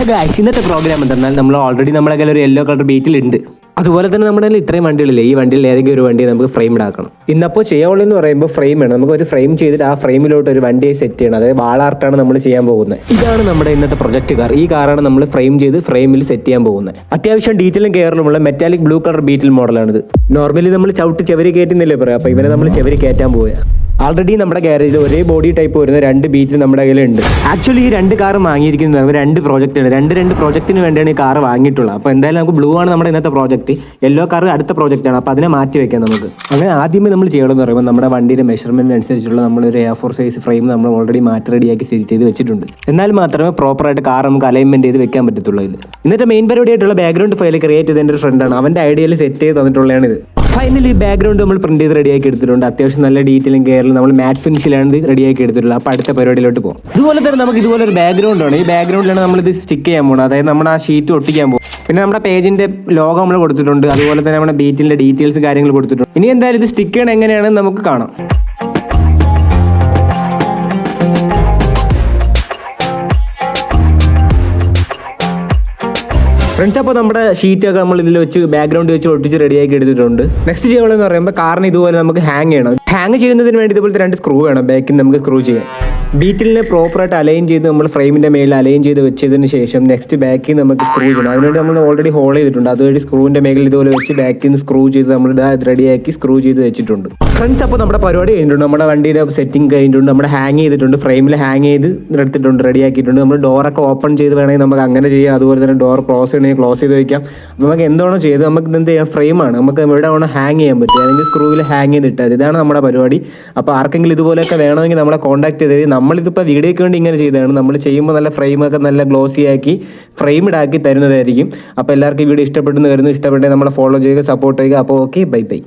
Guys, ഇന്നത്തെ programme എന്തെന്നാൽ നമ്മൾ ഓൾറെഡി നമ്മുടെ കയ്യിൽ ഒരു യെല്ലോ കളർ ബീറ്റിലുണ്ട്. അതുപോലെ തന്നെ നമ്മുടെ കയ്യിൽ ഇത്രയും വണ്ടികളില്ലേ, ഈ വണ്ടിയിൽ ഏതെങ്കിലും ഒരു വണ്ടി നമുക്ക് ഫ്രെയിം ഇടാക്കണം. ഇന്നപ്പോൾ ചെയ്യാവുള്ളതെന്ന് പറയുമ്പോൾ ഫ്രെയിം വേണം. നമുക്ക് ഒരു ഫ്രെയിം ചെയ്തിട്ട് ആ ഫ്രെയിമിലോട്ട് ഒരു വണ്ടിയെ സെറ്റ് ചെയ്യണം. അതായത് വാളാർട്ടാണ് നമ്മൾ ചെയ്യാൻ പോകുന്നത്. ഇതാണ് നമ്മുടെ ഇന്നത്തെ പ്രൊജക്ട് കാർ. ഈ കാറാണ് നമ്മൾ ഫ്രെയിം ചെയ്ത് ഫ്രെയിമിൽ സെറ്റ് ചെയ്യാൻ പോകുന്നത്. അത്യാവശ്യം ഡീറ്റെയിലും കെയറിലുമുള്ള മെറ്റാലിക് ബ്ലൂ കളർ ബീറ്റിൽ മോഡലാണിത്. നോർമലി നമ്മൾ ചവിട്ട് ചെവരി കയറ്റുന്നില്ലേ പറയാം, അപ്പോൾ ഇവനെ നമ്മൾ ചെവരി കയറ്റാൻ പോവുക. ആൾറെഡി നമ്മുടെ ഗാരേജിൽ ഒരേ ബോഡി ടൈപ്പ് വരുന്ന 2 ബീറ്റിൽ നമ്മുടെ കയ്യിലുണ്ട്. ആക്ച്വലി ഈ 2 കാർ വാങ്ങിയിരിക്കുന്നത് 2 പ്രോജക്റ്റാണ്. 2 പ്രോജക്റ്റിന് വേണ്ടിയാണ് ഈ കാർ വാങ്ങിയിട്ടുള്ളത്. അപ്പോൾ എന്തായാലും നമുക്ക് ബ്ലൂ ആണ് നമ്മുടെ ഇന്നത്തെ പ്രോജക്റ്റ്, യെല്ലോ കാർ അടുത്ത പ്രോജക്റ്റാണ്. അപ്പോൾ അതിനെ മാറ്റി വെക്കാം നമുക്ക്. അങ്ങനെ ആദ്യമേ നമ്മൾ ചെയ്യണമെന്ന് പറയുമ്പോൾ നമ്മുടെ വണ്ടിയുടെ മെഷർമെൻറ്റ് അനുസരിച്ചുള്ള നമ്മളൊരു A4 സൈസ് ഫ്രെയിം നമ്മൾ ഓൾറെഡി മാറ്റി റെഡിയാക്കി സെറ്റ് ചെയ്ത് വെച്ചിട്ടുണ്ട്. എന്നാൽ മാത്രമേ പ്രോപ്പറായിട്ട് കാർ നമുക്ക് അലൈൻമെൻറ്റ് ചെയ്ത് വെക്കാൻ പറ്റത്തുള്ളൂ. ഇത് ഇന്നത്തെ മെയിൻ പരിപാടിയായിട്ടുള്ള ബാക്ക്ഗ്രൗണ്ട് ഫയൽ ക്രിയേറ്റ് ചെയ്ത് എൻ്റെ ഒരു ഫ്രണ്ടാണ്. അവൻ്റെ ഐഡിയയിൽ സെറ്റ് ചെയ്ത് തന്നിട്ടുള്ളതാണ് ഇത്. ഫൈനലി ബാക്ക്ഗ്രൗണ്ട് നമ്മൾ പ്രിന്റ് ചെയ്ത് റെഡിയാക്കി എടുത്തിട്ടുണ്ട്. അത്യാവശ്യം നല്ല ഡീറ്റെയിലും കെയറിലും നമ്മൾ മാറ്റ് ഫിനിഷിലാണ് ഇത് റെഡിയാക്കി എടുത്തിട്ടുള്ളത്. അപ്പോൾ അടുത്ത പരിപാടിയിലോട്ട് പോകും. ഇതുപോലെ തന്നെ നമുക്ക് ഇതുപോലെ ഒരു ബാക്ക്ഗ്രൗണ്ട് ആണ്. ഈ ബാക്ക്ഗ്രൗണ്ടിലാണ് നമ്മളിത് സ്റ്റിക്ക് ചെയ്യാൻ പോകുന്നത്. അതായത് നമ്മുടെ ആ ഷീറ്റ് ഒട്ടിക്കാൻ പോകും. പിന്നെ നമ്മുടെ പേജിന്റെ ലോഗോ നമ്മൾ കൊടുത്തിട്ടുണ്ട്. അതുപോലെ തന്നെ നമ്മുടെ ബീറ്റിന്റെ ഡീറ്റെയിൽസ് കാര്യങ്ങൾ കൊടുത്തിട്ടുണ്ട്. ഇനി എന്തായാലും ഇത് സ്റ്റിക്ക് ചെയ്യണം എങ്ങനെയാണെന്ന് നമുക്ക് കാണാം. ഫ്രണ്ട്സ്, അപ്പോൾ നമ്മുടെ ഷീറ്റൊക്കെ നമ്മൾ ഇതിൽ വെച്ച് ബാക്ക്ഗ്രൗണ്ട് വെച്ച് ഒട്ടിച്ച് റെഡിയാക്കി എടുത്തിട്ടുണ്ട്. നെക്സ്റ്റ് ചെയ്യുള്ളതെന്ന് പറയുമ്പോൾ കാറിന് ഇതുപോലെ നമുക്ക് ഹാങ് ചെയ്യണം. ഹാങ് ചെയ്യുന്നതിന് വേണ്ടി ഇതുപോലത്തെ 2 സ്ക്രൂ വേണം. ബാക്കിൽ നമുക്ക് സ്ക്രൂ ചെയ്യാം. ബീറ്റിലിനെ പ്രോപ്പറായിട്ട് അലൈൻ ചെയ്ത് നമ്മൾ ഫ്രെയിമിൻ്റെ മേലിൽ അലൈൻ ചെയ്ത് വെച്ചതിന് ശേഷം നെക്സ്റ്റ് ബാക്കിൽ നമുക്ക് സ്ക്രൂ ചെയ്യണം. അതിനുവേണ്ടി നമ്മൾ ഓൾറെഡി ഹോൾ ചെയ്തിട്ടുണ്ട്. അതുവഴി സ്ക്രൂവിൻ്റെ മേഖല ഇതുപോലെ വെച്ച് ബാക്കിൽ നിന്ന് സ്ക്രൂ ചെയ്ത് നമ്മൾ റെഡിയാക്കി സ്ക്രൂ ചെയ്ത് വെച്ചിട്ടുണ്ട്. ഫ്രണ്ട്സ്, അപ്പോൾ നമ്മുടെ പരിപാടി കഴിഞ്ഞിട്ടുണ്ട്. നമ്മുടെ വണ്ടിയുടെ സെറ്റിംഗ് കഴിഞ്ഞിട്ടുണ്ട്. നമ്മുടെ ഹാങ് ചെയ്തിട്ടുണ്ട്. ഫ്രെയിമിൽ ഹാങ് ചെയ്ത് എടുത്തിട്ടുണ്ട്, റെഡിയാക്കിയിട്ടുണ്ട്. നമ്മൾ ഡോറൊക്കെ ഓപ്പൺ ചെയ്ത് വേണമെങ്കിൽ നമുക്ക് അങ്ങനെ ചെയ്യാം. അതുപോലെ തന്നെ ഡോർ ക്ലോസ് ചെയ്യണമെങ്കിൽ ക്ലോസ് ചെയ്ത് വയ്ക്കാം. അപ്പോൾ നമുക്ക് എന്താണോ ചെയ്ത് നമുക്ക് എന്ത് ചെയ്യാം, ഫ്രെയിമാണ് നമുക്ക് എവിടെ വേണോ ഹാങ് ചെയ്യാൻ പറ്റും. അല്ലെങ്കിൽ സ്ക്രൂവിൽ ഹാങ് ചെയ്തിട്ടാൽ ഇതാണ് നമ്മുടെ പരിപാടി. അപ്പോൾ ആർക്കെങ്കിലും ഇതുപോലെയൊക്കെ വേണമെങ്കിൽ നമ്മളെ കോൺടാക്ട് ചെയ്ത്, നമ്മളിതിപ്പോൾ വീഡിയോയ്ക്ക് വേണ്ടി ഇങ്ങനെ ചെയ്തതാണ്. നമ്മൾ ചെയ്യുമ്പോൾ നല്ല ഫ്രെയിമൊക്കെ നല്ല ഗ്ലോസി ആക്കി ഫ്രെയിമിഡാക്കി തരുന്നതായിരിക്കും. അപ്പോൾ എല്ലാവർക്കും ഈ വീഡിയോ ഇഷ്ടപ്പെട്ടെന്ന് വരുന്നു. ഇഷ്ടപ്പെട്ടെങ്കിൽ നമ്മളെ ഫോളോ ചെയ്യുക, സപ്പോർട്ട് ചെയ്യുക. അപ്പോൾ ഓക്കെ, ബൈ ബൈ.